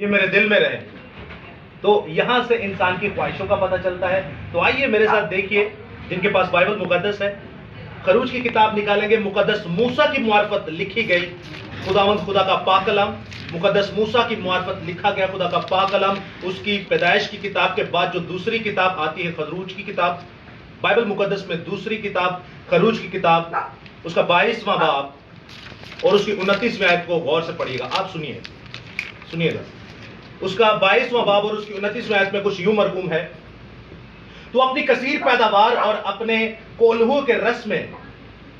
ये मेरे दिल में रहे। तो यहां से इंसान की ख्वाहिशों का पता चलता है। तो आइए मेरे साथ देखिए, जिनके पास बाइबल मुकद्दस है, खरूज की किताब निकालेंगे। मुकद्दस मूसा की मुआरफत लिखी गई, खुदावंद खुदा का पाक कलाम। मुकद्दस मूसा की मुआरफत लिखा गया खुदा का पाक कलाम। उसकी पैदाइश की किताब के बाद जो दूसरी किताब आती है खरूज की किताब, बाइबल मुकद्दस में दूसरी किताब खरूज की किताब, उसका 22वां बाब और उसकी 29वीं आयत को गौर से पढ़िएगा। आप सुनिएगा। उसका 22वां बाब और उसकी 29वीं आयत में कुछ यूं मरकूम है, तो अपनी कसीर पैदावार और अपने कोल्हू के रस में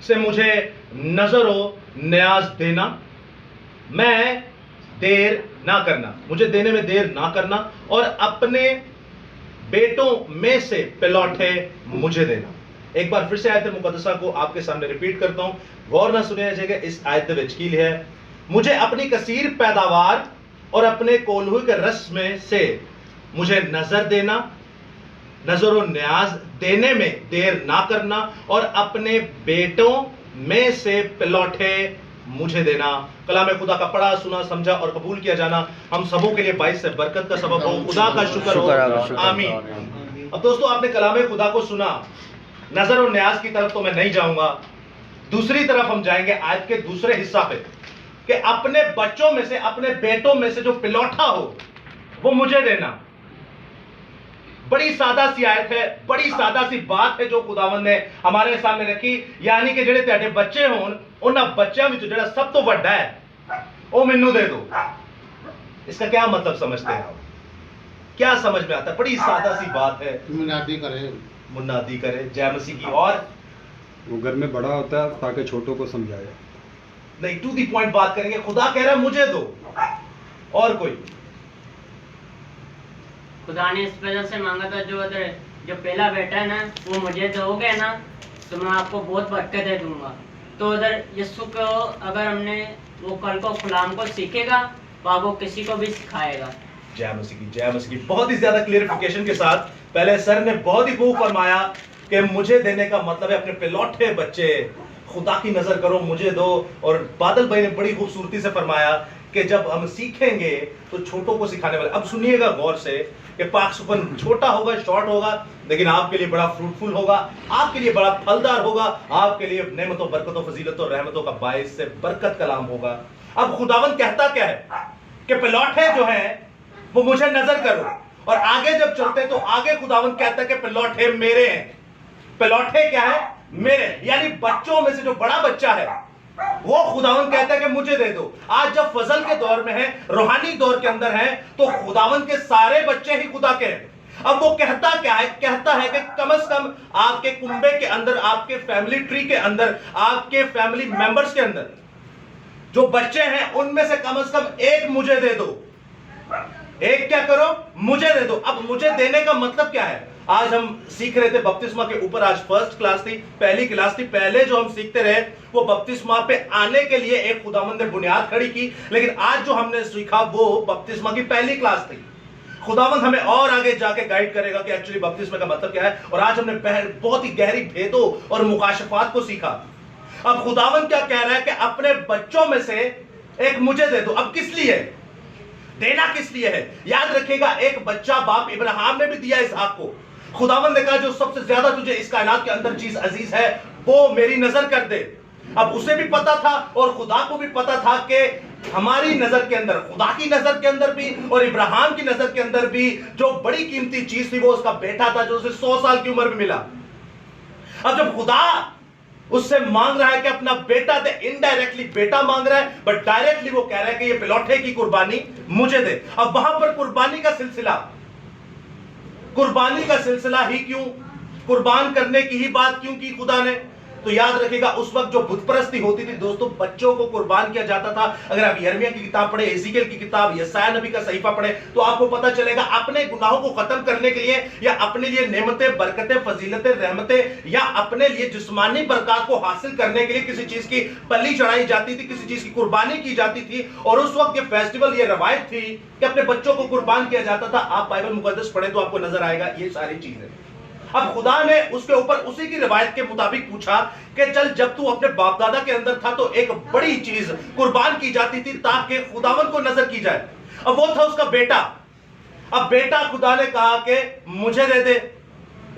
से मुझे नजरो न्याज देना, मैं देर ना करना, मुझे देने में देर ना करना, और अपने बेटों में से पिलौठे मुझे देना। एक बार फिर से आयत मुकद्दसा को आपके सामने रिपीट करता हूं, गौर ना सुनिया जाएगा। इस आयत विच की है, मुझे अपनी कसीर पैदावार और अपने कोल्हू के रस में से मुझे नजर देना, नजर न्याज देने में देर ना करना, और अपने बेटों में से पिलौठे मुझे देना। कलाम खुदा का पढ़ा, सुना, समझा और कबूल किया जाना हम सबों के लिए बाइस से बरकत का सबब हो। खुदा का शुक्र हो, आमीन। अब दोस्तों, आपने कलाम खुदा को सुना। नजर और न्याज की तरफ तो मैं नहीं जाऊंगा, दूसरी तरफ हम जाएंगे आयत के दूसरे हिस्सा पे, कि अपने बच्चों में से, अपने बेटों में से जो पिलौठा हो वो मुझे देना। बड़ी सादा सी आयत है, बड़ी सादा सी बात है जो खुदावंद ने हमारे सामने रखी, यानी कि जेडे तेरे बच्चे होन, उन बच्चों में जेड़ा सब तो बड़ा है वो मैनू दे दो। इसका क्या मतलब समझते हैं आप? क्या समझ में आता है? बड़ी सादा सी बात है। मुन्नादी करे जय मसीह की। और वो घर में बड़ा होता है ताकि छोटों को समझाए। नहीं, टू दी पॉइंट बात करेंगे। खुदा कह रहा है मुझे दो। और कोई? खुदा ने इस वजह से मांगा था, जो पहला बेटा है ना वो मुझे दोगे ना तो मैं आपको बहुत बरकत दे दूंगा। तो उधर यीशु को अगर हमने वो कल को गुलाम को सीखेगा तो वो किसी को भी सिखाएगा। जय मसीह की, जय मसीह की। बहुत ही ज्यादा क्लियरिफिकेशन के साथ पहले सर ने बहुत ही खूब फरमाया कि मुझे देने का मतलब है अपने पिलौठे बच्चे, खुदा की नजर करो, मुझे दो। और बादल भाई ने बड़ी खूबसूरती से फरमाया कि जब हम सीखेंगे तो छोटों को सिखाने वाले। अब सुनिएगा गौर से कि पाक सुपन छोटा होगा, शॉर्ट होगा, लेकिन आपके लिए बड़ा फ्रूटफुल होगा, आपके लिए बड़ा फलदार होगा, आपके लिए नेमतों, बरकतों, फजीलतों, रहमतों का बायस से बरकत कलाम होगा। अब खुदावन कहता क्या है कि पिलौठे जो है वो मुझे नजर करो, और आगे जब चलते तो आगे खुदावन कहता है कि पिलौठे मेरे हैं। पिलौठे क्या है? मेरे, यानी बच्चों में से जो बड़ा बच्चा है वो खुदावन कहता है कि मुझे दे दो। आज जब फजल के दौर में है, रूहानी दौर के अंदर है, तो खुदावन के सारे बच्चे ही खुदा के हैं। अब वो कहता क्या है? कहता है कि कम से कम आपके कुंबे के अंदर, आपके फैमिली ट्री के अंदर, आपके फैमिली मेंबर्स के अंदर जो बच्चे हैं उनमें से कम एक मुझे दे दो। एक क्या करो? मुझे दे दो। अब मुझे देने का मतलब क्या है? आज हम सीख रहे थे बपतिस्मा के ऊपर, आज फर्स्ट क्लास थी, पहली क्लास थी। पहले जो हम सीखते रहे वो बपतिस्मा पे आने के लिए एक खुदावंद ने बुनियाद खड़ी की, लेकिन आज जो हमने सीखा वो बपतिस्मा की पहली क्लास थी। खुदावंद हमें और आगे जाके गाइड करेगा कि एक्चुअली बपतिस्मा का मतलब क्या है। और आज हमने बहुत ही गहरी भेदों और मुकाशफात को सीखा। अब खुदावंद क्या कह रहा है कि अपने बच्चों में से एक मुझे दे दो। अब किस लिए? देना किस लिए है? याद रखिएगा, एक बच्चा बाप इब्राहिम ने भी दिया इसहाक को। खुदावंद ने कहा जो सबसे ज्यादा तुझे इस कायनात के अंदर चीज अजीज है वो मेरी नजर कर दे। अब उसे भी पता था और खुदा को भी पता था कि हमारी नजर के अंदर, खुदा की नजर के अंदर भी और इब्राहिम की नजर के अंदर भी जो बड़ी कीमती चीज थी वो उसका बेटा था, जो उसे 100 साल की उम्र में मिला। अब जब खुदा उससे मांग रहा है कि अपना बेटा दे, इनडायरेक्टली बेटा मांग रहा है, बट डायरेक्टली वो कह रहा है कि ये पिलौठे की कुर्बानी मुझे दे। अब वहां पर कुर्बानी का सिलसिला ही क्यों? कुर्बान करने की ही बात क्यों की खुदा ने? तो याद रखिएगा, उस वक्त जो बुत परस्ती होती थी दोस्तों, बच्चों को कुर्बान किया जाता था। अगर आप यिर्मयाह की किताब पढ़े, एज़ेकियल की किताब, यशायाह नबी का सहीफा पढ़े, तो आपको पता चलेगा अपने गुनाहों को खत्म करने के लिए या अपने लिए नेमतें, बरकतें, फजीलतें, रहमतें या अपने लिए जिस्मानी बरकत को हासिल करने के लिए किसी चीज की बलि चढ़ाई जाती थी, किसी चीज की कुर्बानी की जाती थी। और उस वक्त ये फेस्टिवल, ये रवायत थी कि अपने बच्चों को कुर्बान किया जाता था। आप बाइबल मुकद्दस पढ़े तो आपको नजर आएगा ये सारी चीजें। अब खुदा ने उसके ऊपर उसी की रिवायत के मुताबिक पूछा कि चल, जब तू अपने बाप दादा के अंदर था तो एक बड़ी चीज कुर्बान की जाती थी ताकि खुदावन को नजर की जाए। अब वो था उसका बेटा। अब बेटा खुदा ने कहा कि मुझे दे दे,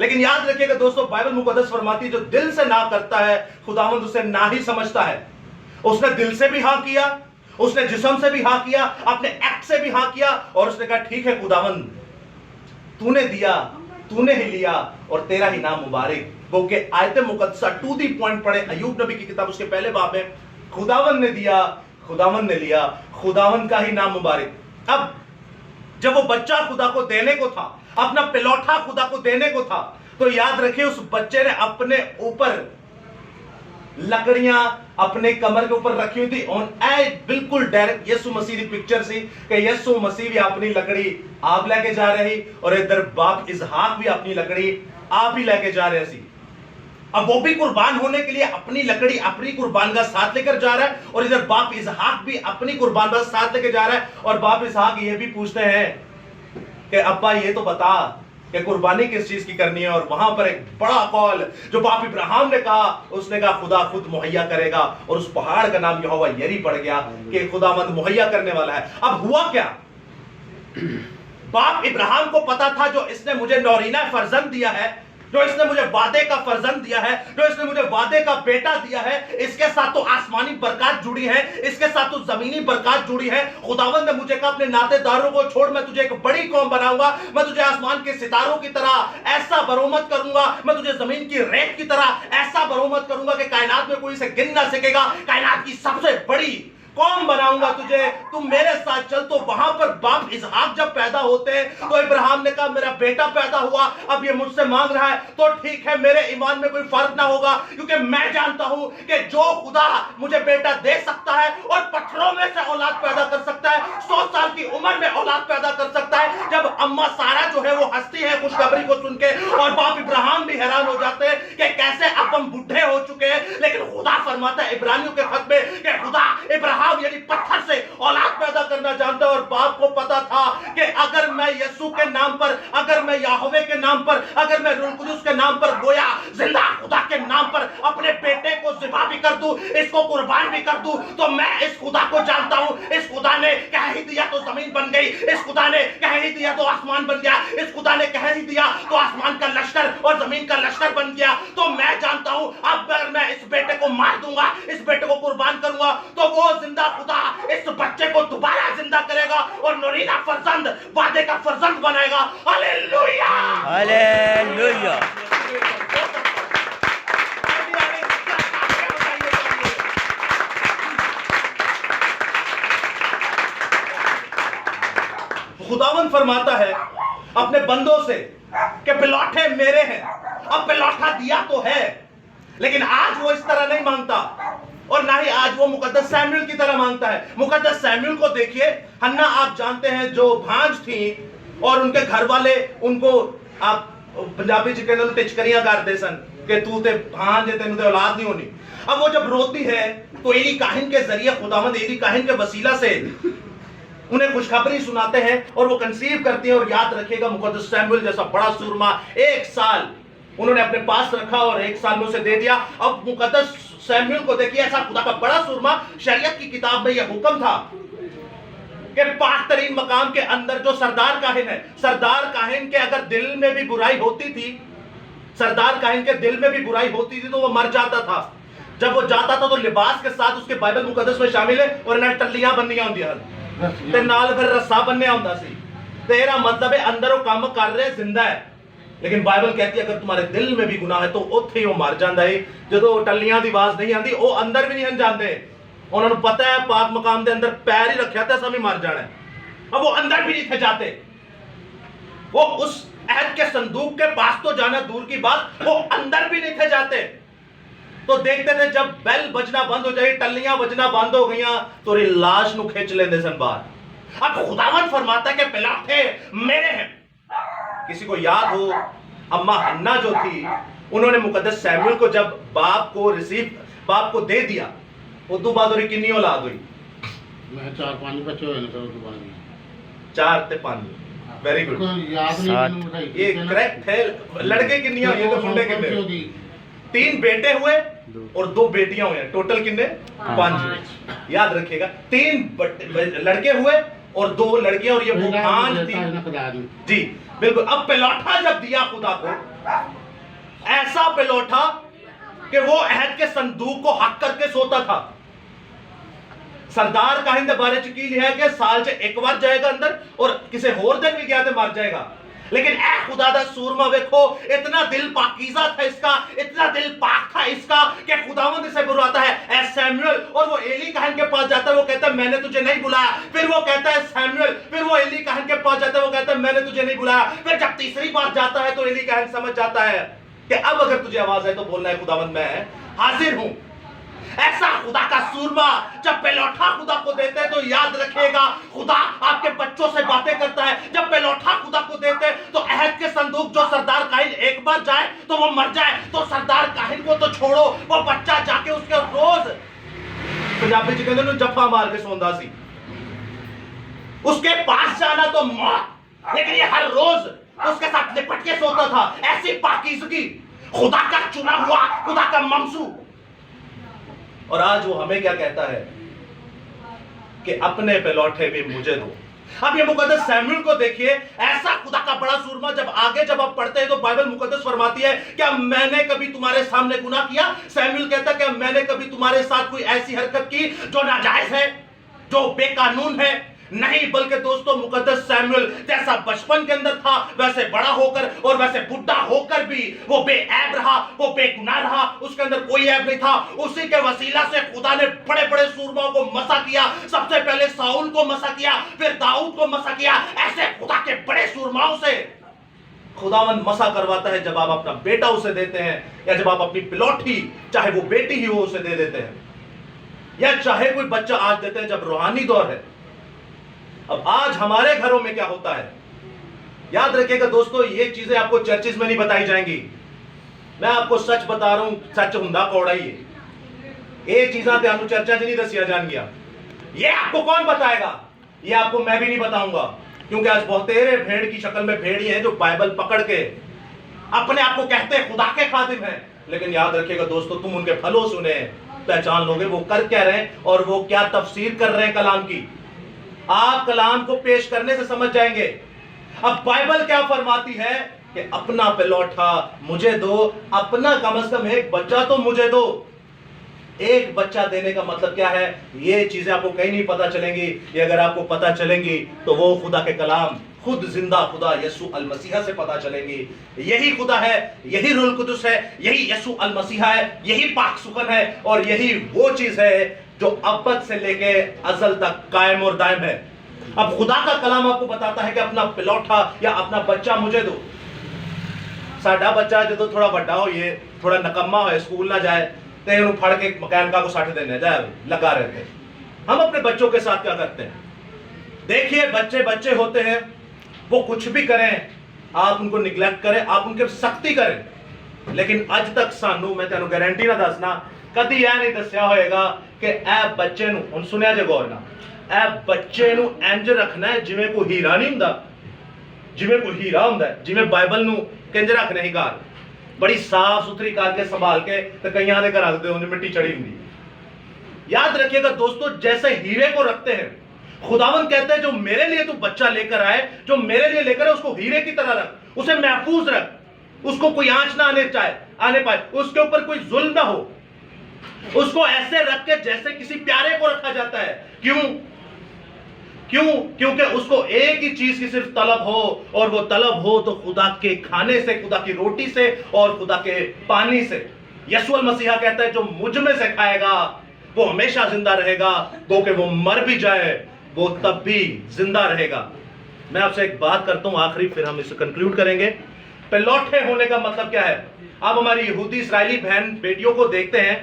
लेकिन याद रखिएगा दोस्तों, बाइबल मुकद्दस फरमाती है जो दिल से ना करता है खुदावंद उसे ना ही समझता है। उसने दिल से भी हाँ किया, उसने जिस्म से भी हाँ किया, अपने एक्ट से भी हाँ किया, और उसने कहा ठीक है खुदावंद, तूने दिया, तूने ही लिया, और तेरा ही नाम मुबारक। वो के आयत मुकद्दसा टू दी पॉइंट पढ़े, अय्यूब नबी की किताब उसके पहले बाब में, खुदावंद ने दिया, खुदावंद ने लिया, खुदावंद का ही नाम मुबारक। अब जब वो बच्चा खुदा को देने को था, अपना पिलौठा खुदा को देने को था, तो याद रखिए उस बच्चे ने अपने ऊपर लकड़ियां अपने कमर के ऊपर रखी हुई थी। ऑन ए बिल्कुल डायरेक्ट यीशु मसीह की पिक्चर सी कि यीशु मसीह भी अपनी लकड़ी आप लेके जा रहे ही, और इधर बाप इसहाक भी अपनी लकड़ी आप ही लेके जा रहे सी। अब वो भी कुर्बान होने के लिए अपनी लकड़ी, अपनी कुर्बान का साथ लेकर जा रहा है, और इधर बाप इसहाक भी अपनी कुर्बान का साथ लेकर जा रहा है। और बाप इसहाक ये भी पूछते हैं कि अब्बा ये तो बता कि कुर्बानी किस चीज की करनी है। और वहां पर एक बड़ा कॉल जो बाप इब्राहिम ने कहा, उसने कहा खुदा खुद मुहैया करेगा, और उस पहाड़ का नाम यहोवा यरी पड़ गया कि खुदावंद मुहैया करने वाला है। अब हुआ क्या, बाप इब्राहिम को पता था जो इसने मुझे नौरीना फर्जंद दिया है, जो इसने मुझे वादे का फर्जंद दिया है, जो इसने मुझे वादे का बेटा दिया है, इसके साथ तो आसमानी बरकत जुड़ी है, इसके साथ तो जमीनी बरकत जुड़ी है। खुदावंद ने मुझे कहा अपने नातेदारों को छोड़, मैं तुझे एक बड़ी कौम बनाऊंगा, मैं तुझे आसमान के सितारों की तरह ऐसा बरोमत करूंगा, मैं तुझे जमीन की रेत की तरह ऐसा बरोमत करूंगा कि कायनात में कोई इसे गिन ना सकेगा, कायनात की सबसे बड़ी कौम बनाऊंगा तुझे, तुम मेरे साथ चल। तो वहां पर बाप इसहाक जब पैदा होते हैं तो इब्राहिम ने कहा मेरा बेटा पैदा हुआ, अब ये मुझसे मांग रहा है तो ठीक है, मेरे ईमान में कोई फर्क ना होगा, क्योंकि मैं जानता हूं कि जो खुदा मुझे बेटा दे सकता है और पत्थरों में से औलाद पैदा कर सकता है, 100 साल की उम्र में औलाद पैदा कर सकता है। जब अम्मा सारा जो है वो हंसती है खुशखबरी को सुन के, और बाप इब्राहिम भी हैरान हो जाते हैं कि कैसे अब हम बुढ़े हो चुके हैं, लेकिन खुदा फरमाता है इब्रानियों के खत में कि खुदा इब्राहिम यानी पत्थर से औलाद पैदा करना जानता है। और बाप को पता था कि अगर मैं यीशु के नाम पर, अगर मैं याहोवे के नाम पर, अगर मैं रूह कुदुस के नाम पर, गोया जिंदा खुदा के नाम पर अपने बेटे को ज़िबा भी कर दूं, इसको कुर्बान भी कर दूं, तो मैं इस खुदा को जानता हूं। इस खुदा ने कह ही दिया तो जमीन बन गई, इस खुदा ने कह ही दिया तो आसमान बन गया, इस खुदा ने कह ही दिया तो आसमान का लश्कर और जमीन का लश्कर बन गया। तो मैं जानता हूं अब अगर मैं इस बेटे को मार दूंगा, इस बेटे को कुर्बान करूंगा, तो वो जिंदा खुदा इस बच्चे को दोबारा जिंदा करेगा और नौरीना फर्जंद, वादे का फर्जंद बनाएगा। Hallelujah, hallelujah. खुदावंद फरमाता है अपने बंदों से कि पिलौठे मेरे हैं। अब पिलौठा दिया तो है, लेकिन आज वो इस तरह नहीं मांगता, और ना ही आज वो मुकद्दस सैमुएल की तरह मांगता है। मुकद्दस सैमुएल को देखिए, हन्ना आप जानते हैं जो भांज थी, और उनके घर वाले उनको, आप पंजाबी च कहते टिचकरियां करते सन कि तू ते भांज है, तेनू ते औलाद नहीं होनी। अब वो जब रोती है तो एली काहिन के जरिए खुदावंद एली काहिन के वसीला से उन्हें खुशखबरी सुनाते हैं और वो कंसीव करती है। और याद रखिएगा मुकद्दस सैमुएल जैसा बड़ा सूरमा 1 साल उन्होंने अपने पास रखा और 1 साल में उसे दे दिया। अब मुकद्दस सैमुएल को देखिए, ऐसा खुदा का बड़ा सूरमा, शरीयत की किताब में यह हुक्म था कि पाक तरीन मकाम के अंदर जो सरदार काहिन है, सरदार काहिन के अगर दिल में भी बुराई होती थी, सरदार काहिन के दिल में भी बुराई होती थी तो वो मर जाता था। जब वो जाता था तो लिबास के साथ उसके बाइबल मुकद्दस में शामिल है और ना टल्लियां बननियां होंदियां ते नाल फिर रस्सा बनने होंदा सी। तेरा मतलब है अंदर वो काम कर रहे जिंदा है, लेकिन बाइबल कहती है अगर तुम्हारे दिल में भी गुनाह है तो उत्थे ही वो मर जाता है। जो टल्लियां की आवाज नहीं आती वो अंदर भी नहीं जाते, उन्होंने पता है पाक मकाम के अंदर पैर ही रखा तो असा भी मर जाना है। अब वो अंदर भी नहीं थे जाते, वो उस अहद के संदूक के पास तो जाना दूर की बात, वो अंदर भी नहीं थे जाते। तो देखते थे जब बेल बजना बंद हो जाए, टल्लियां बजना बंद हो गई तो लाश नु खिंच लेंदे सन बाहर। अब खुदावंद फरमाता है कि पिलौठे मेरे हैं। किसी को याद हो अम्मा हन्ना जो थी, उन्होंने मुकद्दस सैमुएल को जब बाप को दे दिया, उदू बाद और कितनी औलाद हुई? मैं 4-5 बच्चे हुए ना उस बाद में 4 ते 5। वेरी गुड, याद नहीं मैंने बताई ये करेक्ट है। लड़के कितनी हुए तो मुंडे कितने? 3 बेटे हुए और 2 बेटियां हुए, टोटल कितने? 5। याद रखिएगा, 3 लड़के हुए और 2 लड़कियां और ये वो भांज थी। देता है ना खुदा ने। जी बिल्कुल। अब पिलौठा जब दिया खुदा को, ऐसा पिलौठा कि वो अहद के संदूक को हक करके सोता था। सरदार काहिंद बारे चकील है कि साल से एक बार जाएगा अंदर और किसी होर दिन भी गया तो मर जाएगा। लेकिन ए खुदा दा सूरमा देखो, इतना दिल पाकीज़ा था इसका, इतना दिल पाक था इसका कि खुदावंद इसे बुलाता है ए सैमुअल, और वो एली कहन के पास जाता है, वो कहता है मैंने तुझे नहीं बुलाया। फिर वो कहता है सैमुअल, फिर वो एली कहन के पास जाता है, वो कहता है मैंने तुझे नहीं बुलाया। फिर जब तीसरी बार जाता है तो एली कहन समझ जाता है कि अब अगर तुझे आवाज है तो बोलना है खुदावंद मैं हाजिर हूं। ऐसा खुदा का सूरमा जब पेलौठा खुदा को देते हैं तो याद रखिएगा, खुदा आपके बच्चों से बातें करता है। जब पेलौठा खुदा को देते हैं तो अहद के संदूक जो सरदार काहिन एक बार जाए तो वो मर जाए, तो सरदार काहिन को तो छोड़ो, वो बच्चा जाके उसके रोज पंजाबी च कहते जफा मार के सौंदा सी, उसके पास जाना तो मौत, लेकिन ये हर रोज उसके साथ लिपट के सोता था। ऐसी पाकीज़गी, खुदा का चुना हुआ, खुदा का ममसू। और आज वो हमें क्या कहता है कि अपने पेलौठे भी मुझे दो। अब ये मुकद्दस सैमुअल को देखिए, ऐसा खुदा का बड़ा सूरमा। जब आप पढ़ते हैं तो बाइबल मुकद्दस फरमाती है क्या मैंने कभी तुम्हारे सामने गुनाह किया? सैमुअल कहता है क्या मैंने कभी तुम्हारे साथ कोई ऐसी हरकत की जो नाजायज है, जो बेकानून है? नहीं, बल्कि दोस्तों मुकद्दस सैमुअल जैसा बचपन के अंदर था वैसे बड़ा होकर और वैसे बुढ़ा होकर भी वो बेऐब रहा, वो बेगुनाह रहा, उसके अंदर कोई ऐब नहीं था। उसी के वसीला से खुदा ने बड़े बड़े सूरमाओं को मसा किया। सबसे पहले साउल को मसा किया, फिर दाऊद को मसा किया। ऐसे खुदा के बड़े सूरमाओं से खुदावंद मसा करवाता है जब आप अपना बेटा उसे देते हैं, या जब आप अपनी पिलौठी, चाहे वो बेटी ही हो, उसे दे देते हैं, या चाहे कोई बच्चा आज देते हैं जब रूहानी दौर है। अब आज हमारे घरों में क्या होता है, याद रखिएगा दोस्तों, ये चीजें आपको चर्चिस में नहीं बताई जाएंगी। मैं आपको सच बता रहा हूं, सच हुंदा कौड़ा ही है। ये चीज़ां ते आपको चर्चा च नहीं दसिया जाएंगियां। ये आपको कौन बताएगा? ये आपको मैं भी नहीं बताऊंगा, क्योंकि आज बहुतेरे भेड़ की शक्ल में भेड़ी हैं जो बाइबल पकड़ के अपने आप को कहते हैं खुदा के खादिम हैं। लेकिन याद रखिएगा दोस्तों, तुम उनके फलों से उन्हें पहचान लोगे, वो कर क्या रहे हैं और वो क्या तफसीर कर रहे हैं कलाम की। आप कलाम को पेश करने से समझ जाएंगे। अब बाइबल क्या फरमाती है कि अपना पिलौठा मुझे दो, अपना कम से कम एक बच्चा तो मुझे दो। एक बच्चा देने का मतलब क्या है, ये चीजें आपको कहीं नहीं पता चलेंगी। ये अगर आपको पता चलेंगी तो वो खुदा के कलाम, खुद जिंदा खुदा यसू अल मसीहा से पता चलेंगी। यही खुदा है, यही रूह कुदुस है, यही यसू अल मसीहा है, यही पाक सुकन है, और यही वो चीज है जो अब्बद से लेके अजल तक कायम और दायम है। अब खुदा का कलाम आपको बताता है कि अपना पिलौठा या अपना बच्चा मुझे दो। साडा बच्चा जो थोड़ा बड़ा हो, ये थोड़ा नकम्मा हो, स्कूल ना जाए तो उन्हें फड़ के मकैनिका को सट देने जाए लगा रहते हैं। हम अपने बच्चों के साथ क्या करते हैं? देखिए, बच्चे बच्चे होते हैं, वो कुछ भी करें, आप उनको निगलेक्ट करें, आप उनके सख्ती करें, लेकिन अज तक सानू, मैं तेनों गारंटी ना दसना, कदी यह नहीं दसिया होएगा कि ए बच्चे नूं, हुण सुनिया जे गौर नाल, ए बच्चे नूं इंज रखना है जिवें कोई हीरा नहीं हुंदा, जिवें कोई हीरा हुंदा है, जिवें बाइबल नूं किंज रखना ही घर बड़ी साफ सुथरी करके संभाल के, तो कईयां दे घर रखते होंगे मिट्टी चढ़ी हुंदी। याद रखिएगा दोस्तों, जैसे हीरे को रखते हैं, खुदावन कहते हैं जो मेरे लिए तू बच्चा लेकर आए, जो मेरे लिए लेकर आए, उसको हीरे की तरह रख, उसे महफूज रख, उसको कोई आंच ना आने पाए, उसके ऊपर कोई जुल्म ना हो, उसको ऐसे रख के जैसे किसी प्यारे को रखा जाता है। क्योंकि उसको एक ही चीज की सिर्फ तलब हो, और वो तलब हो तो खुदा के खाने से, खुदा की रोटी से और खुदा के पानी से। यीशु मसीहा कहता है जो मुझ में से खाएगा वो हमेशा जिंदा रहेगा, वो कि वो मर भी जाए वो तब भी जिंदा रहेगा। मैं आपसे एक बात करता हूं आखिरी, फिर हम इसे कंक्लूड करेंगे। पिलौठे होने का मतलब क्या है? आप हमारी यहूदी इस्राएली बहन बेटियों को देखते हैं,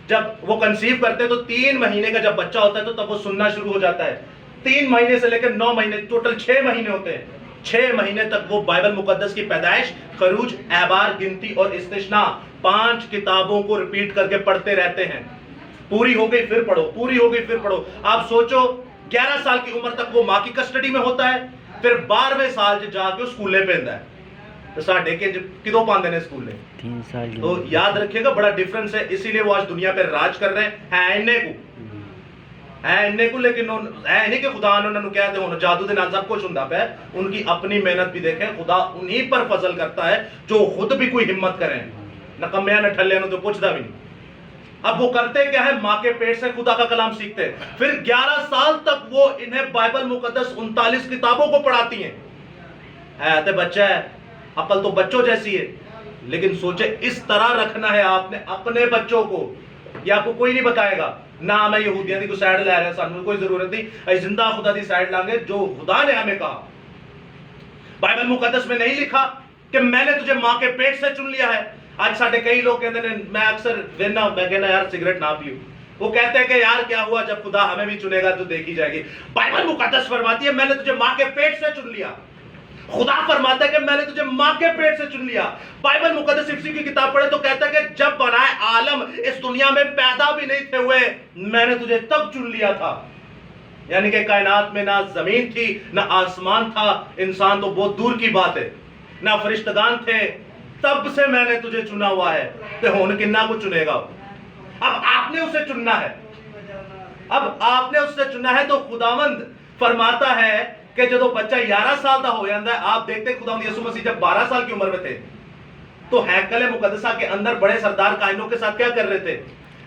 जब वो कंसीव करते हैं तो 3 महीने का जब बच्चा होता है तो तब वो सुनना शुरू हो जाता है। 3 महीने से लेकर 9 महीने, टोटल 6 महीने होते हैं। 6 महीने तक वो बाइबल मुकद्दस की पैदाइश, खरूज, एबार, गिनती और इस्तिश्ना 5 किताबों को रिपीट करके पढ़ते रहते हैं। पूरी हो गई फिर पढ़ो, पूरी हो गई फिर पढ़ो। आप सोचो 11 साल की उम्र तक वो माँ की कस्टडी में होता है, फिर 12वें साल जाके स्कूले पेंदा है। तो साढ़े के किदों पांदे ने स्कूले 3 साल। तो याद रखिएगा बड़ा डिफरेंस है, इसीलिए वो आज दुनिया पे राज कर रहे हैं इन्हें को। इन्ने को लेकिन ऐ नहीं कि खुदा ने उन्होंने कहते हो जादू के नाल सब कुछ हुंदा पे, उनकी अपनी मेहनत भी देखें, खुदा उन्हीं पर फजल करता है जो खुद भी कोई हिम्मत करें, नकम्या न ठल्ले तो पूछता भी नहीं। अब वो करते क्या है, माँ के पेट से खुदा का कलाम सीखते हैं, फिर 11 साल तक वो इन्हें बाइबल मुकद्दस 39 किताबों को पढ़ाती हैं। है बच्चा है, अकल तो बच्चों जैसी है, लेकिन सोचे इस तरह रखना है आपने अपने बच्चों को, ये आपको कोई नहीं बताएगा ना। मैं यहूदियों की साइड ले रहा, सानू कोई जरूरत नहीं, जिंदा खुदा की साइड लांगे जो खुदा ने हमें कहा। बाइबल मुकद्दस में नहीं लिखा कि मैंने तुझे मां के पेट से चुन लिया है। आज साढ़े कई लोग कहते हैं, मैं अक्सर वेना, मैं कहना यार सिगरेट ना पियो, वो कहते हैं कि यार क्या हुआ जब खुदा हमें भी चुनेगा तो देखी जाएगी। बाइबल मुकद्दस फरमाती है मैंने तुझे मां के पेट से चुन लिया। खुदा फरमाता है कि मैंने तुझे मां के पेट से चुन लिया। बाइबल मुकद्दस इफ्सी की किताब पढ़े तो कहता है कि जब बनाए आलम इस दुनिया में पैदा भी नहीं थे हुए, मैंने तुझे तब चुन लिया था। यानी कि कायनात में ना जमीन थी ना आसमान था, इंसान तो बहुत दूर की बात है, ना फरिश्तगान थे, तब से मैंने तुझे चुना हुआ है। तो हुन किन्ना को चुनेगा? अब आपने उसे चुनना है, अब आपने उससे चुना है। तो खुदावंद फरमाता है कि जो बच्चा 11 साल का हो जाता है, आप देखते हैं खुदावंद यीशु मसीह जब 12 साल की उम्र में थे तो हैकल मुकद्दसा के अंदर बड़े सरदार कायनों के साथ क्या कर रहे थे,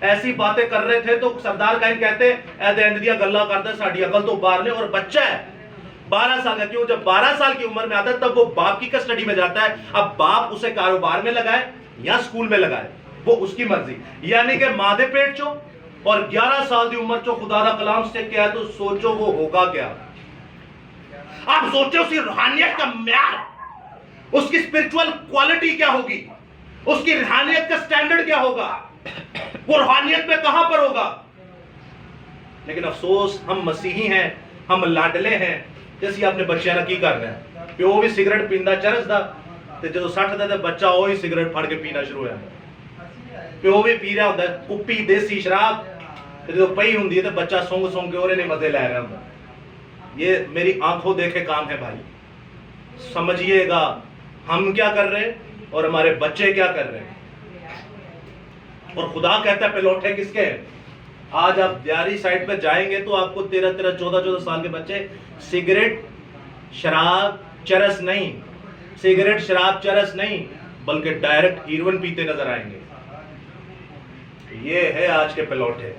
ऐसी बातें कर रहे थे। तो सरदार कायन कहते एंड दिया गल्ला करता साड़ी अकल तो बाहर ने, और बच्चा है 12 साल का, क्यों जब 12 साल की उम्र में आता है तब वो बाप की कस्टडी में जाता है। अब बाप उसे कारोबार में लगाए या स्कूल में लगाए वो उसकी मर्जी, यानी कि मां दे पेट चो और 11 साल की उम्र चो खुदा दा कलाम से क्या है, तो सोचो वो होगा क्या। आप सोचो उसकी रूहानियत का म्यार, उसकी स्पिरिचुअल क्वालिटी क्या होगी, उसकी रूहानियत का स्टैंडर्ड क्या होगा, वो रूहानियत में कहां पर होगा। लेकिन अफसोस हम मसीही हैं, हम लाडले हैं, जैसे अपने बच्चे ना की कर रहे हैं। प्यो भी सिगरेट पींदा चरसदा ते जो 60 दा ते बच्चा वो ही सिगरेट फड़ के पीना शुरू होया। प्यो भी पी रहा होंदा कुप्पी देसी शराब, ते जो पई हुंदी है ते बच्चा सूंघ सूंघ के ओरे ने मजे ले रहा होंदा। ये मेरी आंखों देखे काम है भाई, समझिएगा हम क्या कर रहे हैं और हमारे बच्चे क्या कर रहे हैं। और खुदा कहता है पेलोठे किसके हैं। आज आप दियारी साइड पे जाएंगे तो आपको 13-13, 14-14 साल के बच्चे सिगरेट शराब चरस नहीं, सिगरेट शराब चरस नहीं, बल्कि डायरेक्ट हीरोइन पीते नजर आएंगे। ये है आज के पेलोठे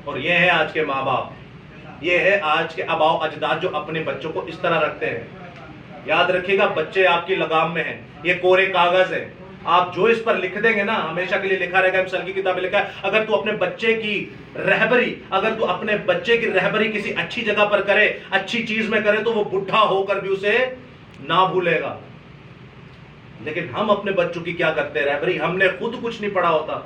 और ये है आज के माँ बाप, ये है आज के अबाव अजदाद जो अपने बच्चों को इस तरह रखते हैं। याद रखिएगा बच्चे आपकी लगाम में हैं, ये कोरे कागज है, आप जो इस पर लिख देंगे ना हमेशा के लिए लिखा रहेगा। मिसाल की किताब में लिखा है अगर तू अपने बच्चे की रहबरी, अगर तू अपने बच्चे की रहबरी किसी अच्छी जगह पर करे, अच्छी चीज में करे, तो वो बुढ़ा होकर भी उसे ना भूलेगा। लेकिन हम अपने बच्चों की क्या करते हैं रहबरी, हमने खुद कुछ नहीं पढ़ा होता,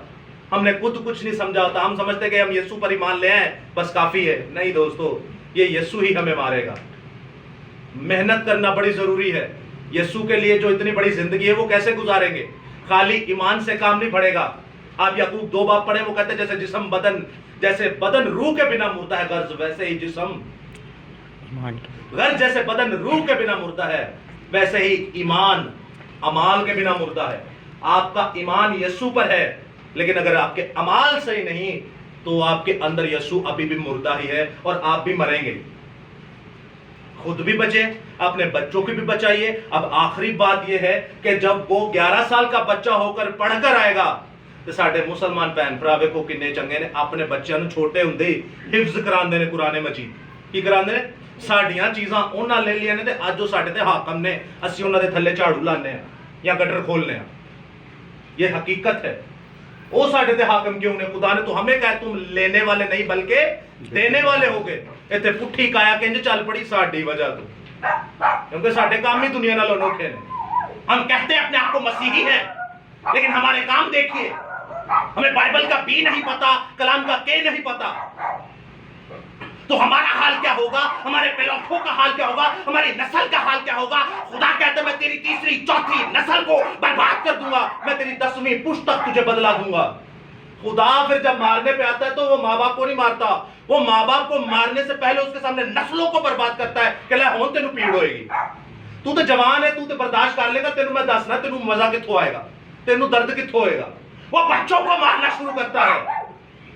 हमने खुद कुछ नहीं समझा होता, हम समझते कि हम यीशु पर ईमान ले आए बस काफी है। नहीं दोस्तों, ये यीशु ही हमें मारेगा। मेहनत करना बड़ी जरूरी है। यीशु के लिए जो इतनी बड़ी जिंदगी है वो कैसे गुजारेंगे, खाली ईमान से काम नहीं पड़ेगा। आप याकूब 2 बाब पढ़े, वो कहते हैं जैसे जिस्म बदन, जैसे बदन रूह के बिना मुर्दा है गर्ज, वैसे ही जिस्म गर्ज, जैसे बदन रूह के बिना मुर्दा है वैसे ही ईमान अमाल के बिना मुर्दा है। आपका ईमान यीशु पर है, लेकिन अगर आपके अमाल सही नहीं तो आपके अंदर यीशु अभी भी मुर्दा ही है और आप भी मरेंगे। खुद भी बचे, अपने बच्चों की भी बचाइए। अब आखिरी बात यह है कि जब वो 11 साल का बच्चा होकर पढ़कर आएगा तो साडे मुसलमान भैन भरा वेखो किन्ने चंगे ने अपने बच्चों को छोटे हुंदे हिफ्ज करांदे ने कुरान मजीद। की करांदे ने, साडियां चीज़ां उन्हां ले लिया ने ते अज वो साडे ते हाकम ने, असीं उन्हां दे थल्ले झाड़ू लाने या गटर खोलने। ये हकीकत है। वो साडे ते हाकम क्यों ने? खुदा ने तो हमें कहा तुम लेने वाले नहीं बल्कि देने वाले हो गए। इतने पुट्ठी काया किंज चल पड़ी साडी वजह तो, क्योंकि साडे काम ही दुनिया नाल अनोखे ने। हम कहते हैं अपने आप को मसीही हैं, लेकिन हमारे काम देखिए, हमें बाइबल का बी नहीं पता, कलाम का के नहीं पता। तो हमारा हाल क्या होगा, हमारे पेलोठों का हाल क्या होगा, हमारी नस्ल का हाल क्या होगा। खुदा कहता है मैं तेरी तीसरी चौथी नस्ल को बर्बाद कर दूंगा, मैं तेरी 10वीं पुश्त तक तुझे बदला दूंगा। खुदा फिर जब मारने पे आता है तो वो माँ बाप को नहीं मारता, वो माँ बाप को मारने से पहले उसके सामने नस्लों को बर्बाद करता है कि ले हुण तेनू पीड़ होएगी, तू तो जवान है, तू तो बर्दाश्त कर लेगा, तेनू मैं दसना तेनू मजा कित्थों आएगा, तेनू दर्द कित्थों होएगा। वो बच्चों को मारना शुरू करता है,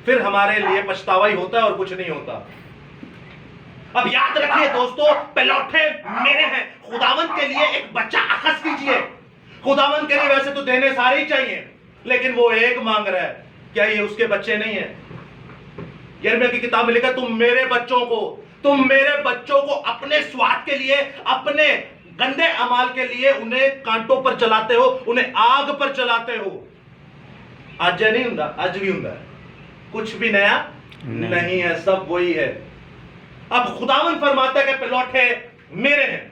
फिर हमारे लिए पछतावा ही होता है और कुछ नहीं होता। अब याद रखिए दोस्तों, पलौठे मेरे हैं। खुदावंद के लिए एक बच्चा अखज़ कीजिए। खुदावंद के लिए वैसे तो देने सारे ही चाहिए, लेकिन वो एक मांग रहा है। क्या ये उसके बच्चे नहीं है? यिर्मयाह की किताब में लिखा, तुम मेरे बच्चों को अपने स्वाद के लिए, अपने गंदे अमाल के लिए उन्हें कांटों पर चलाते हो, उन्हें आग पर चलाते हो। आज नहीं हुंदा, आज भी हुंदा है, कुछ भी नया नहीं है, सब वही है। अब खुदावंद फरमाता है कि पलौठे मेरे हैं।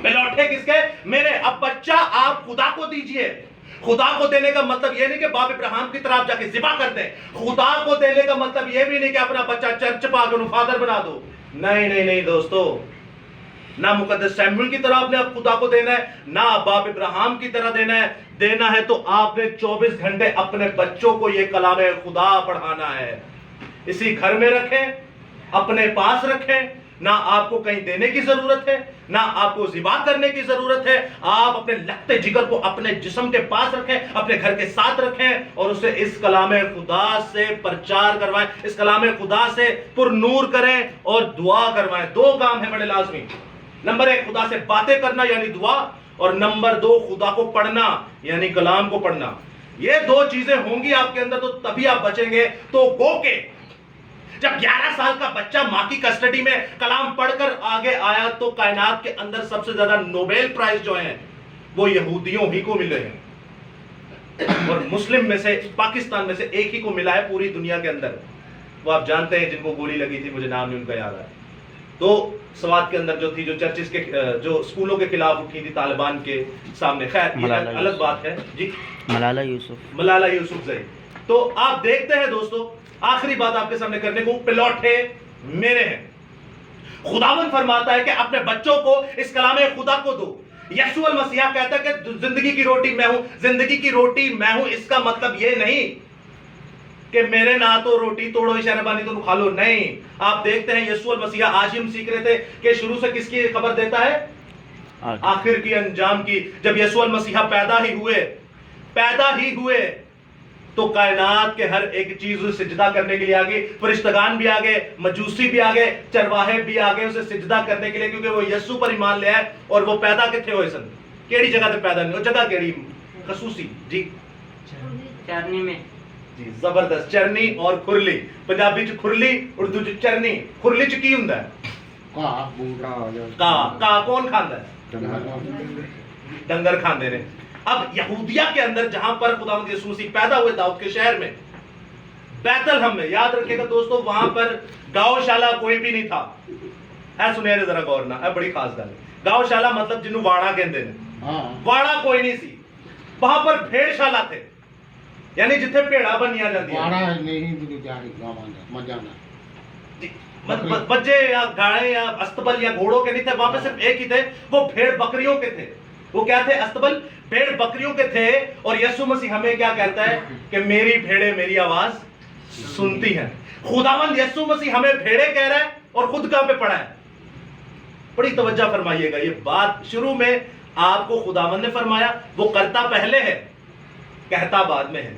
पलौठे किसके? मेरे। अब बच्चा आप खुदा को दीजिए। खुदा को देने का मतलब यह नहीं कि बाप इब्राहिम की तरह आप जाके ज़िबा कर दें। खुदा को देने का मतलब यह भी नहीं कि अपना बच्चा चर्च पाकर फादर बना दो। नहीं नहीं नहीं दोस्तों, ना मुकद्दस सैमुअल की तरह आपने अब खुदा को देना है, ना बाप इब्राहिम की तरह देना है। देना है तो आपने 24 घंटे अपने बच्चों को यह कलाम खुदा पढ़ाना है। इसी घर में रखें, अपने पास रखें। ना आपको कहीं देने की जरूरत है, ना आपको ज़िबा करने की जरूरत है। आप अपने लखते जिगर को अपने जिस्म के पास रखें, अपने घर के साथ रखें और उसे इस कलाम खुदा से प्रचार करवाएं, इस कलाम खुदा से पुरनूर करें और दुआ करवाएं। 2 काम है बड़े लाजमी। नंबर 1 खुदा से बातें करना यानी दुआ, और नंबर 2 खुदा को पढ़ना यानी कलाम को पढ़ना। ये 2 चीजें होंगी आपके अंदर तो तभी आप बचेंगे। तो गो के जब 11 साल का बच्चा मां की कस्टडी में कलाम पढ़कर आगे आया तो कायनात के अंदर सबसे ज्यादा नोबेल प्राइज जो है वो यहूदियों ही को मिले हैं, और मुस्लिम में से, पाकिस्तान में से एक ही को मिला है पूरी दुनिया के अंदर। वो आप जानते हैं जिनको गोली लगी थी, मुझे नाम नहीं उनका याद है। तो स्वाद के अंदर जो थी, जो चर्चिस के, जो स्कूलों के खिलाफ उठी थी तालिबान के सामने, खैर ये अलग बात है जी। मलाला यूसुफजई। तो आप देखते हैं दोस्तों, आखिरी बात आपके सामने करने को, पलौठे मेरे हैं। खुदावंद फरमाता है कि अपने बच्चों को इस कलाम खुदा को दो। यीशु मसीहा कहता है कि जिंदगी की रोटी मैं हूं, जिंदगी की रोटी मैं हूं। इसका मतलब यह नहीं कि मेरे ना तो रोटी तोड़ो इशारा बानी तो खा लो, नहीं। आप देखते हैं यीशु मसीहा, आज हम सीख रहे थे कि शुरू से किसकी खबर देता है? आखिर की, अंजाम की। जब यीशु मसीहा पैदा ही हुए तो कायनात के हर एक चीज उसे सिजदा करने के लिए आ गई। फरिश्तगान भी आ गए, मजूसी भी आ गए, चरवाहे भी आ गए उसे सिजदा करने के लिए, क्योंकि वो यीशु पर ईमान ले आए। और वो पैदा किथे होए सन? केड़ी जगह पे पैदा नहीं, वो जगह केड़ी? खसूसी जी, चरनी में जी। जबरदस्त। चरनी और खुरली, पंजाबी च खुरली, उर्दू च चरनी। खुरली च की हुंदा है? का कौन खांदा है? डंगर खांदे ने। अब यहूदिया के अंदर जहां पर खुदावंद यीशु मसीह पैदा हुए, दाऊद के शहर में, बैतलहम में, याद रखिएगा दोस्तों, वहां पर गौशाला कोई भी नहीं था। है सुनिए जरा गौर ना, है बड़ी खास गल। गौशाला मतलब जिन्हों वाड़ा कहते हैं, वाड़ा कोई नहीं सी। वहां पर भेड़शाला थे, यानी जिथे भेड़ा बनिया जाती है। बच्चे या गाड़े या अस्तबल या घोड़ों के नहीं थे, वहां पे सिर्फ एक ही थे, वो भेड़ बकरियों के थे। वो क्या थे? अस्तबल, भेड़ बकरियों के थे। और यीशु मसीह हमें क्या कहता है कि मेरी भेड़ें मेरी आवाज सुनती हैं। खुदावंद यीशु मसीह हमें भेड़े कह रहा है और खुद कहां पे पड़ा है? बड़ी तवज्जो फरमाइएगा, ये बात शुरू में आपको खुदावंद ने फरमाया, वो करता पहले है, कहता बाद में है।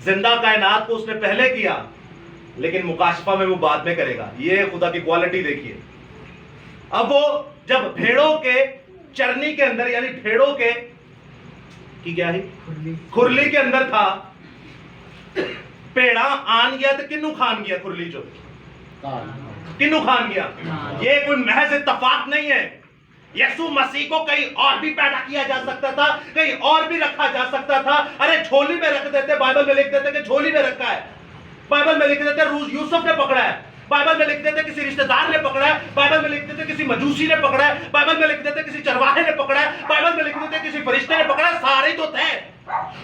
जिंदा कायनात को उसने पहले किया, लेकिन मुकाशफा में वो बाद में करेगा। ये खुदा की क्वालिटी देखिए। अब वो जब भेड़ों के चरनी के अंदर, यानी भेड़ों के की क्या है, खुरली के अंदर था, पेड़ा आन गया तो किन्नू खान गया? खुरली जो किन्नू खान गया? ये कोई महज इत्तफाक नहीं है। यीशु मसीह को कहीं और भी पैदा किया जा सकता था, कहीं और भी रखा जा सकता था। अरे झोली में रख देते, बाइबल में लिख देते कि झोली में रखा है, बाइबल में लिख देते यूसुफ ने पकड़ा है, बाइबल में लिख देते किसी रिश्तेदार ने पकड़ा है, बाइबल में लिख देते किसी मजूसी ने पकड़ा है, बाइबल में लिख देते किसी चरवाहे ने पकड़ा है, बाइबल में लिख देते किसी फरिश्ते ने पकड़ा है। सारे तो थे।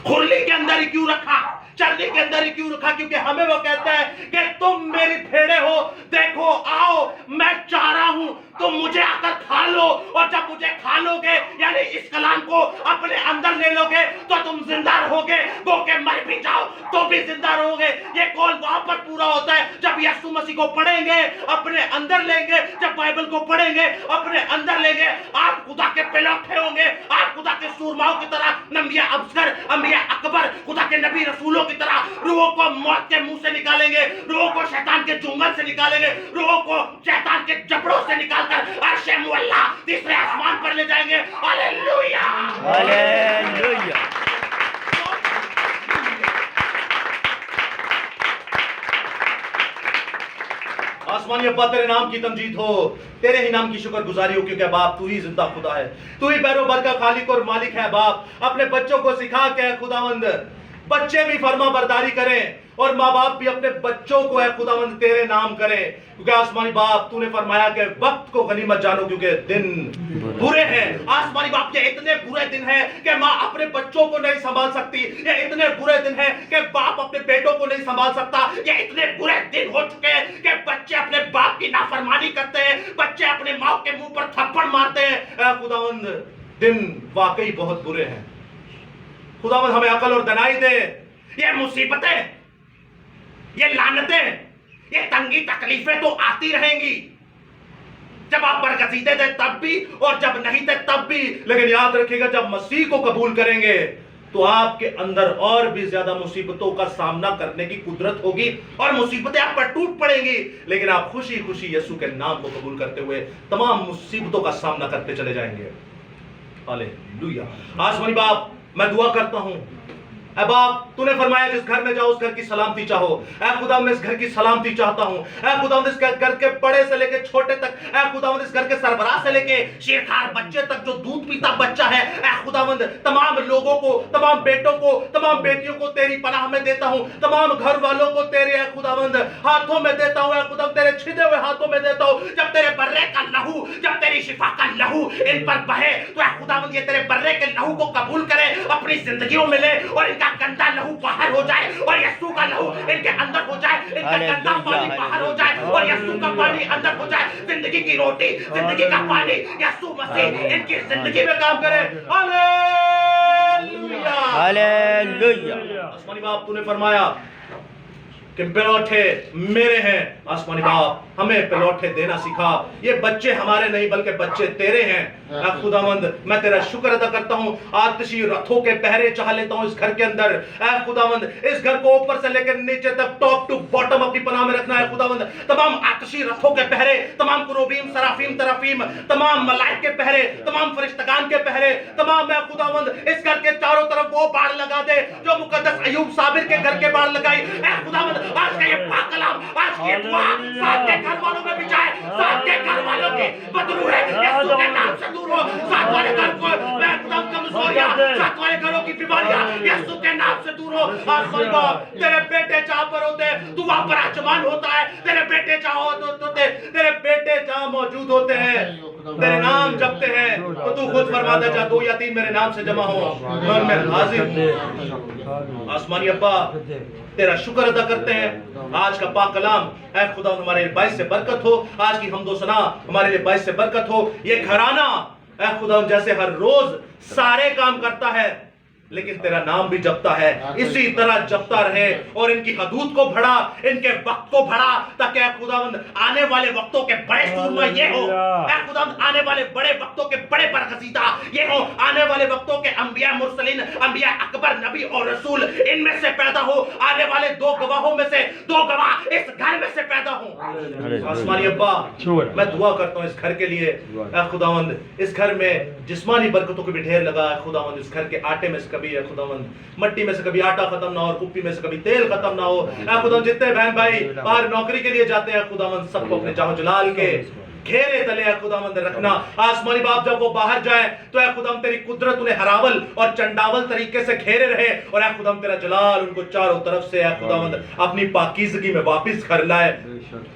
खुरली के अंदर ही क्यों रखा, चरनी के अंदर ही क्यों रखा? क्योंकि हमें वो कहता है कि तुम मेरी भेड़े हो, देखो आओ मैं चारा हूं, तुम मुझे आकर खा लो, और जब मुझे खा लोगे यानी इस कलाम को अपने अंदर ले लोगे तो तुम जिंदा रहोगे, गो के मर भी जाओ तो भी जिंदा रहोगे। ये कौल वहां पर पूरा होता है जब यीशु मसीह को पढ़ेंगे, अपने अंदर लेंगे, जब बाइबल को पढ़ेंगे, अपने अंदर लेंगे, आप खुदा के पलौठे होंगे, आप खुदा के सूरमाओं की तरह, नबिया अफसर, अंबिया अकबर, खुदा के नबी रसूलों की तरह रूहों को मौत के मुंह से निकालेंगे, रूहों को शैतान के चुंगल से निकालेंगे, रूहों को शैतान के जबड़ों से निकालकर अर्शे मुअल्ला तीसरे आसमान पर ले जाएंगे। Hallelujah, hallelujah. आसमानी अब्बा तेरे नाम की तमजीद हो, तेरे ही नाम की शुक्रगुजारी हो, क्योंकि बाप तू ही जिंदा खुदा है, तू ही पैरों भर का खालिक और मालिक है। बाप अपने बच्चों को सिखा के खुदावंद बच्चे भी फर्मा बरदारी करें और माँ बाप भी अपने बच्चों को है खुदावंद तेरे नाम करें, क्योंकि आसमानी बाप तूने फरमाया कि वक्त को गनीमत जानो क्योंकि दिन बुरे हैं। आसमानी बाप ये इतने बुरे दिन हैं कि माँ अपने बच्चों को नहीं संभाल सकती, ये इतने बुरे दिन हैं कि बाप अपने बेटों को नहीं संभाल सकता, ये इतने बुरे दिन हो चुके हैं कि बच्चे अपने बाप की नाफरमानी करते हैं, बच्चे अपने माँ के मुंह पर थप्पड़ मारते हैं। खुदावंद दिन वाकई बहुत बुरे हैं। खुदावंद हमें अकल और दनाई दे। ये मुसीबतें, ये लानतें, ये तंगी तकलीफें तो आती रहेंगी, जब आप बरगजीदे थे तब भी और जब नहीं थे तब भी, लेकिन याद रखिएगा जब मसीह को कबूल करेंगे तो आपके अंदर और भी ज्यादा मुसीबतों का सामना करने की कुदरत होगी और मुसीबतें आप पर टूट पड़ेंगी, लेकिन आप खुशी खुशी यीशु के नाम को कबूल करते हुए तमाम मुसीबतों का सामना करते चले जाएंगे। हालेलुया। आसमानी बाप मैं दुआ करता हूं, ऐ बाप तूने फरमाया जिस घर में जाओ उस घर की सलामती चाहो। ऐ खुदा मैं इस घर की सलामती चाहता हूं। ऐ खुदा इस घर के बड़े से लेके छोटे तक, ऐ खुदा इस घर के सरबराह से लेके शेरखार बच्चे तक जो दूध पीता बच्चा है, ऐ खुदावंद तमाम लोगों को, तमाम बेटों को, तमाम बेटियों को तेरी पनाह में देता हूं, तमाम घर वालों को तेरे ऐ खुदावंद हाथों में देता हूं। ऐ खुदा तेरे छिदे हुए हाथों में देता हूं। जब तेरे बर्रे का लहू, जब तेरी शिफा का लहू इन पर बहे तो ऐ खुदावंद ये तेरे बर्रे के लहू को कबूल करे, अपनी जिंदगियों में ले और इनका गंदा लहू बाहर हो जाए और यीशु का लहू इनके अंदर हो जाए, इनका गंदा पानी बाहर हो जाए और यीशु का पानी अंदर हो जाए। जिंदगी की रोटी, जिंदगी का पानी यीशु मसीह इनकी जिंदगी में काम करे। Hallelujah, hallelujah. आसमानी बाप तूने फरमाया कि पेलौठे मेरे हैं। आसमानी बाप हमें पेलौठे देना सिखा। ये बच्चे हमारे नहीं बल्कि बच्चे तेरे हैं। खुदावंद मैं तेरा शुक्र अदा करता हूँ। आतिशी रथों के पहरे चाह लेता हूँ इस घर के अंदर। खुदावंद इस घर को ऊपर से लेकर नीचे तक टॉप टू बॉटम अपनी पनाह में रखना है। खुदावंद तमाम आतिशी रथों के पहरे, तमाम कुरूबीम, सराफीम, तराफीम, तमाम मलाइक के पहरे, तमाम फरिश्तगान के पहरे, तमाम मैं खुदावंद इस घर के चारों तरफ वो बाड़ लगा दे जो मुकद्दस अयूब साबिर के घर के बाड़ लगाई। खुदावंद आज का ये पाक कलाम, आज की दुआ साथ के घर वालों में भी जाए, साथ के घर वालों की बदबू है यीशु के नाम से दूर हो। साथ वाले घर को मैं खुदा कमजोरियां, साथ वाले घरों की बीमारियां यीशु के नाम से दूर हो। आसमानी बाप तेरे बेटे जहां पर होते तू वहां पर आजमान होता है। तेरे बेटे जहां होते, तेरे बेटे जहां मौजूद होते हैं, तेरे नाम जपते हैं तो तू खुद फरमाता जा 2 या 3 मेरे नाम से जमा हो मैं उनमें हाजिर हूं। आसमानी अब्बा तेरा शुक्र अदा करते हैं। आज का पाक कलाम ऐ खुदा हमारे लिए बाइस से बरकत हो। आज की हमदो सना हमारे लिए बाइस से बरकत हो। ये घराना ऐ खुदा जैसे हर रोज सारे काम करता है लेकिन तेरा नाम भी जपता है, इसी तरह जपता रहे और इनकी हदूद को बढ़ा, इनके वक्त को बढ़ा, ताकि खुदावंद आने वाले वक्तों के बड़े सूरमा ये हो। खुदावंद आने वाले बड़े वक्तों के बड़े बरगजीदा ये हो। आने वाले वक्तों के अंबिया मुरसलीन, अंबिया अकबर, नबी और रसूल इनमें से पैदा हो। आने वाले 2 गवाहों में से 2 गवाह इस घर में से पैदा हो। आसमानी अब्बा मैं दुआ करता हूँ इस घर के लिए। खुदावंद इस घर में जिस्मानी बरकतों के भी ढेर लगा है। खुदावंद इस घर के आटे में से है खुदावंद, मट्टी में से कभी आटा खत्म ना हो और कुप्पी में से कभी तेल खत्म ना हो। खुदावंद जितने बहन भाई बाहर नौकरी के लिए जाते हैं खुदावंद सबको अपने जाहो जलाल के घेरे तले है खुदावंद रखना। आसमानी बाप जब वो बाहर जाए तो है खुदाम तेरी कुदरत उन्हें हरावल और चंडावल तरीके से घेरे रहे और है खुदाम तेरा जलाल उनको चारों तरफ से है खुदावंद अपनी पाकीज़गी में वापस कर लाए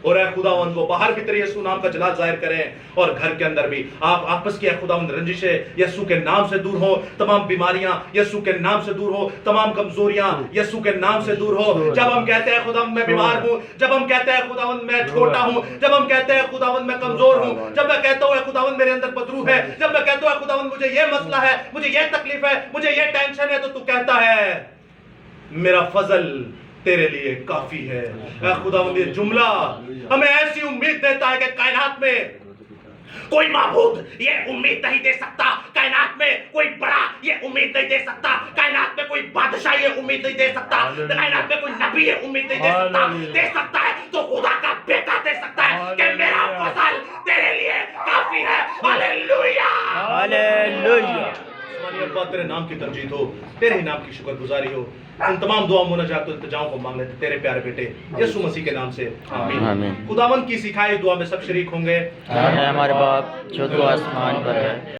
और है खुदावंद वो बाहर भी तेरे यीशु नाम का जलाल जाहिर करें और घर के अंदर भी आप आपस की है खुदावंद रंजिशें यीशु के नाम से दूर हो। तमाम बीमारियां यीशु के नाम से दूर हो। तमाम कमजोरियां यीशु के नाम से दूर हो। जब हम कहते हैं खुदावंद मैं बीमार हूं, जब हम कहते हैं खुदावंद मैं छोटा हूं, जब हम कहते हैं खुदावंद मैं कमजोर हूं, जब मैं कहता हूं खुदावंद मेरे अंदर बदरू है, जब मैं कहता हूं खुदावंद मुझे ये मसला है, मुझे ये तकलीफ है, मुझे ये टेंशन है, तो तू कहता है मेरा फजल तेरे लिए काफी है। खुदावंद ये जुमला हमें ऐसी उम्मीद देता है कि कायनात में कोई माबूद ये उम्मीद नहीं दे सकता, कायनात में कोई बड़ा दे सकता, कायनात में कोई बादशाह ये उम्मीद नहीं दे सकता, कायनात में कोई नबी ये उम्मीद नहीं दे सकता है तो खुदा का बेटा दे सकता है कि मेरा फजल तेरे लिए काफी है। हालेलुया। हालेलुया। तुम्हारी अब्बा तेरे नाम की तरजीह हो, तेरे ही नाम की शुक्रगुजारी हो। इन तमाम दुआ मुनाजात इल्तिजाओं को मांग लेते तेरे प्यारे बेटे यीशु मसीह के नाम से, आमीन। आमीन। खुदावंद की सिखाई दुआ में सब शरीक होंगे। हमारे बाप जो तू आसमान पर है।